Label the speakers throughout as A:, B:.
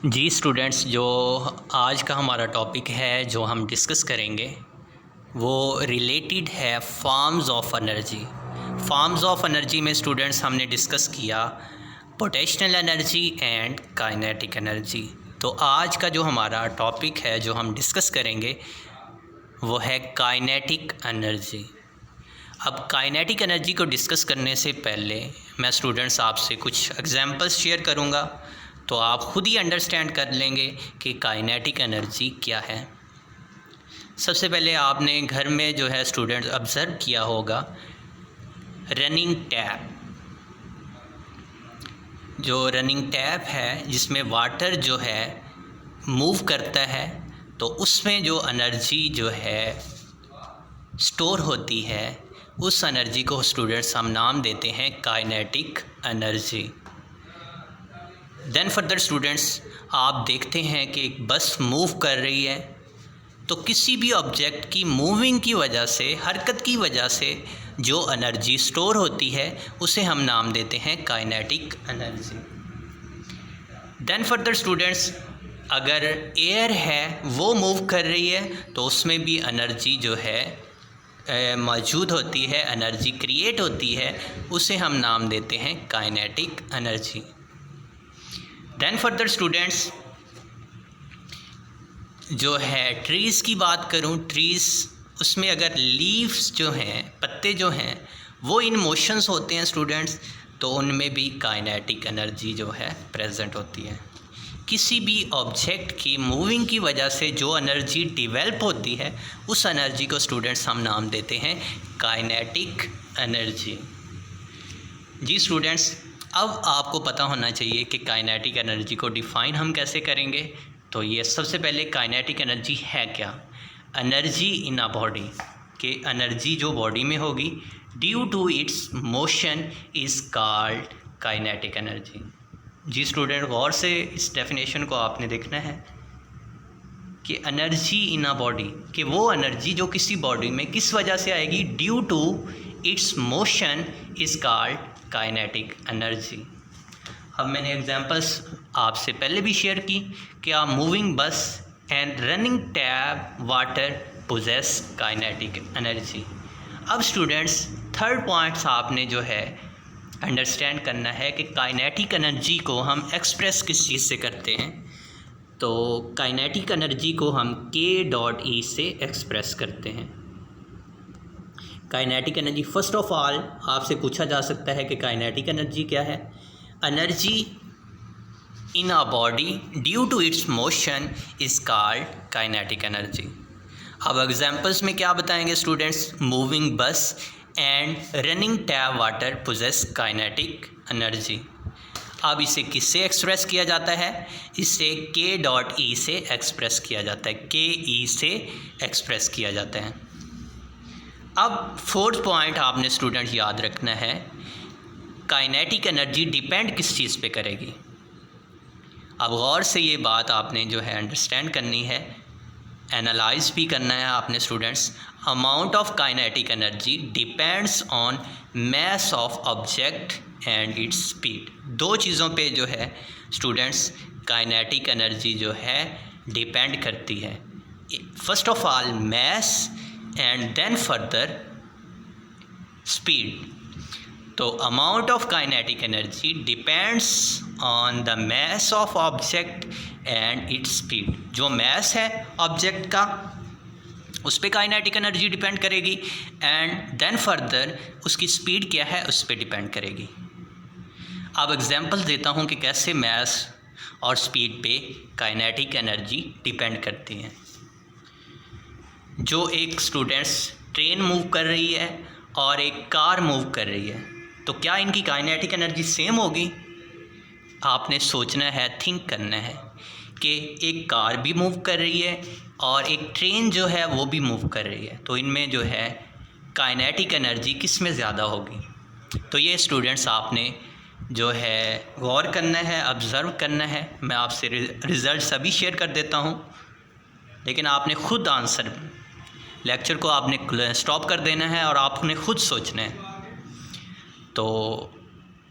A: जी students, जो आज का हमारा टॉपिक है जो हम डिस्कस करेंगे वो रिलेटेड है forms of energy. Forms of energy में स्टूडेंट्स हमने डिस्कस किया potential energy and kinetic energy. तो आज का जो हमारा टॉपिक है जो हम डिस्कस करेंगे वो है काइनेटिक एनर्जी। अब काइनेटिक एनर्जी को डिस्कस करने से पहले मैं स्टूडेंट्स आपसे कुछ एग्जांपल्स शेयर करूंगा, तो आप खुद ही अंडरस्टैंड कर लेंगे कि काइनेटिक एनर्जी क्या है। सबसे पहले आपने घर में जो है स्टूडेंट्स ऑब्ज़र्व किया होगा रनिंग टैप। जो रनिंग टैप है जिसमें वाटर जो है मूव करता है, तो उसमें जो एनर्जी जो है स्टोर होती है उस एनर्जी को स्टूडेंट्स हम नाम देते हैं kinetic energy. Then further students, आप देखते हैं कि एक बस मूव कर रही है, तो किसी भी ऑब्जेक्ट की मूविंग की वजह से, हरकत की वजह से जो एनर्जी स्टोर होती है उसे हम नाम देते हैं kinetic energy. Then further students, अगर एयर है वो मूव कर रही है तो उसमें भी एनर्जी जो है मौजूद होती है, एनर्जी क्रिएट होती है, उसे हम नाम देते हैं kinetic energy. Then further students, जो है ट्रीज़ की बात करूं, ट्रीज़ उसमें अगर लीव्स जो हैं, पत्ते जो हैं वो इन मोशंस होते हैं स्टूडेंट्स, तो उनमें भी काइनेटिक एनर्जी जो है प्रेजेंट होती है। किसी भी ऑब्जेक्ट की मूविंग की वजह से जो एनर्जी डिवेल्प होती है उस एनर्जी को स्टूडेंट्स हम नाम देते हैं काइनेटिक एनर्जी। जी स्टूडेंट्स, अब आपको पता होना चाहिए कि काइनेटिक एनर्जी को डिफ़ाइन हम कैसे करेंगे। तो ये सबसे पहले काइनेटिक एनर्जी है क्या? एनर्जी इन अ बॉडी, कि एनर्जी जो बॉडी में होगी due to its motion is called kinetic energy. जी स्टूडेंट, गौर से इस डेफिनेशन को आपने देखना है कि एनर्जी इन अ बॉडी, कि वो एनर्जी जो किसी बॉडी में किस वजह से आएगी, due to its motion is called kinetic energy. अब मैंने एग्जांपल्स आपसे पहले भी शेयर की कि a moving bus and running tap water possess kinetic energy. अब स्टूडेंट्स, थर्ड पॉइंट्स आपने जो है अंडरस्टैंड करना है कि काइनेटिक एनर्जी को हम एक्सप्रेस किस चीज़ से करते हैं। तो काइनेटिक एनर्जी को हम K.E से एक्सप्रेस करते हैं। Kinetic energy, first of all आपसे पूछा जा सकता है कि काइनेटिक एनर्जी क्या है। Energy in a body due to its motion is called kinetic energy. अब एग्जांपल्स में क्या बताएंगे students? Moving bus and running tap water possess kinetic energy. अब इसे किससे एक्सप्रेस किया जाता है? इसे K.E से एक्सप्रेस किया जाता है, KE से एक्सप्रेस किया जाता है। अब फोर्थ पॉइंट आपने स्टूडेंट याद रखना है, काइनेटिक एनर्जी डिपेंड किस चीज़ पे करेगी। अब गौर से ये बात आपने जो है अंडरस्टैंड करनी है, एनालाइज भी करना है आपने students. Amount of kinetic energy depends on mass of object and its speed. दो चीज़ों पे जो है स्टूडेंट्स काइनेटिक एनर्जी जो है डिपेंड करती है। First of all mass and then further speed. तो amount of kinetic energy depends on the mass of object and its speed. जो मास है ऑब्जेक्ट का उस पर काइनेटिक एनर्जी डिपेंड करेगी, एंड देन फर्दर उसकी स्पीड क्या है उस पर डिपेंड करेगी। अब एग्जांपल देता हूँ कि कैसे मास और स्पीड पे काइनेटिक एनर्जी डिपेंड करती है। जो एक स्टूडेंट्स ट्रेन मूव कर रही है और एक कार मूव कर रही है, तो क्या इनकी काइनेटिक एनर्जी सेम होगी? आपने सोचना है, थिंक करना है कि एक कार भी मूव कर रही है और एक ट्रेन जो है वो भी मूव कर रही है, तो इनमें जो है काइनेटिक एनर्जी किस में ज़्यादा होगी? तो ये स्टूडेंट्स आपने जो है गौर करना है, ऑब्ज़र्व करना है। मैं आपसे रिज़ल्ट सभी शेयर कर देता हूँ, लेकिन आपने खुद आंसर, लेक्चर को आपने स्टॉप कर देना है और आपने खुद सोचना है। तो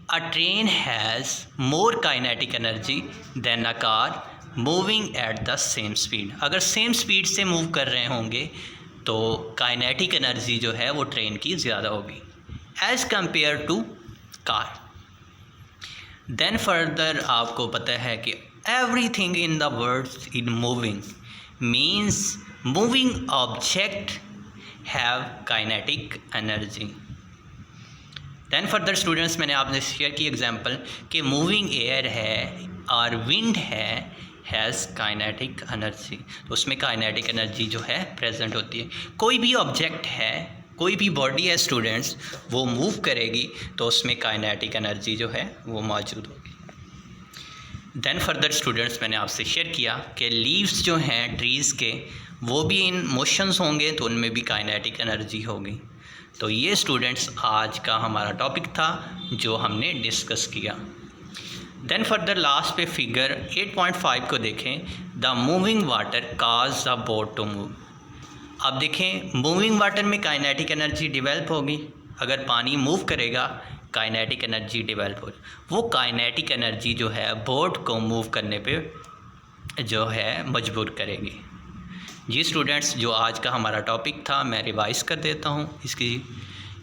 A: a train has more kinetic energy than a car moving at the same speed. अगर सेम स्पीड से मूव कर रहे होंगे तो काइनेटिक एनर्जी जो है वो ट्रेन की ज़्यादा होगी as compare to car. Then further आपको पता है कि everything in the world in moving means moving object have kinetic energy. Then further students, मैंने आपने शेयर की एग्जांपल कि मूविंग एयर है और विंड है हैज़ काइनेटिक एनर्जी, तो उसमें काइनेटिक एनर्जी जो है प्रेजेंट होती है। कोई भी ऑब्जेक्ट है, कोई भी बॉडी है स्टूडेंट्स, वो मूव करेगी तो उसमें काइनेटिक एनर्जी जो है वो मौजूद होगी। देन फर्दर स्टूडेंट्स, मैंने आपसे शेयर किया कि लीव्स जो हैं ट्रीज़ के वो भी इन मोशंस होंगे तो उनमें भी काइनेटिक एनर्जी होगी। तो ये स्टूडेंट्स आज का हमारा टॉपिक था जो हमने डिस्कस किया। देन फर्दर लास्ट पे फिगर 8.5 को देखें। The moving water cause the boat to move. अब देखें, मूविंग वाटर में काइनेटिक एनर्जी डेवलप होगी। अगर पानी मूव करेगा काइनेटिक एनर्जी डेवलप हो, वो काइनेटिक एनर्जी जो है बोट को मूव करने पे जो है मजबूर करेगी। जी स्टूडेंट्स, जो आज का हमारा टॉपिक था मैं रिवाइज़ कर देता हूँ, इसकी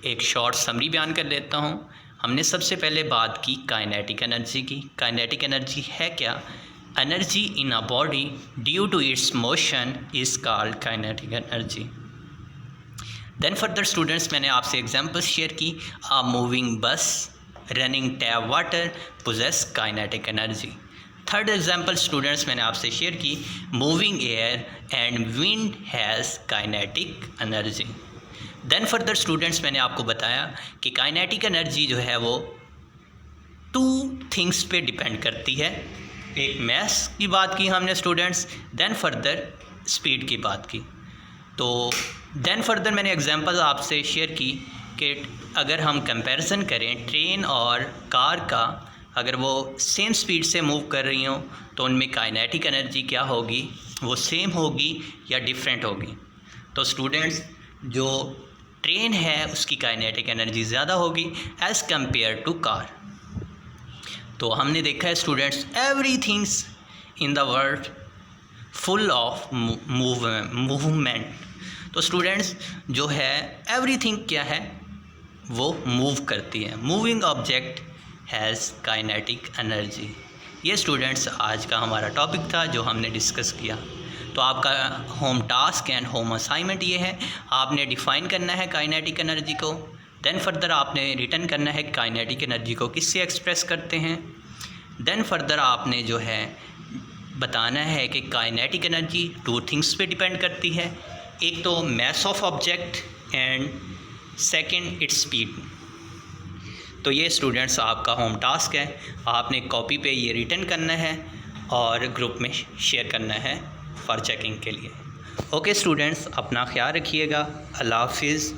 A: एक शॉर्ट समरी बयान कर देता हूँ। हमने सबसे पहले बात की काइनेटिक एनर्जी की। काइनेटिक एनर्जी है क्या? Energy in a body due to its motion is called kinetic energy. Then further students, मैंने आपसे एग्जांपल्स शेयर की। A moving bus, running tap water possess kinetic energy. Third example students, मैंने आपसे share की। Moving air and wind has kinetic energy. Then further students, मैंने आपको बताया कि काइनेटिक एनर्जी जो है वो 2 थिंग्स पे डिपेंड करती है। एक मैस की बात की हमने स्टूडेंट्स, देन फर्दर स्पीड की बात की। तो देन फर्दर मैंने एग्जांपल आपसे शेयर की कि अगर हम कंपैरिजन करें ट्रेन और कार का, अगर वो सेम स्पीड से मूव कर रही हों तो उनमें काइनेटिक एनर्जी क्या होगी, वो सेम होगी या डिफरेंट होगी। तो स्टूडेंट्स, जो ट्रेन है उसकी काइनेटिक एनर्जी ज़्यादा होगी एज़ कंपेयर टू कार। तो हमने देखा है students, everything's in the world full of movement. तो स्टूडेंट्स, जो है एवरीथिंग क्या है, वो मूव करती है। Moving object has kinetic energy. ये स्टूडेंट्स आज का हमारा टॉपिक था जो हमने डिस्कस किया। तो आपका home task and home assignment ये है, आपने डिफ़ाइन करना है काइनेटिक एनर्जी को। देन फर्दर आपने रिटर्न करना है काइनेटिक एनर्जी को किससे एक्सप्रेस करते हैं। देन फर्दर आपने जो है बताना है कि काइनेटिक एनर्जी 2 थिंग्स पे डिपेंड करती है, एक तो mass of object and second its speed. तो ये स्टूडेंट्स आपका होम टास्क है, आपने कॉपी पे ये रिटर्न करना है और ग्रुप में शेयर करना है फॉर चेकिंग के लिए। ओके स्टूडेंट्स, अपना ख्याल रखिएगा। अल्लाह हाफिज़।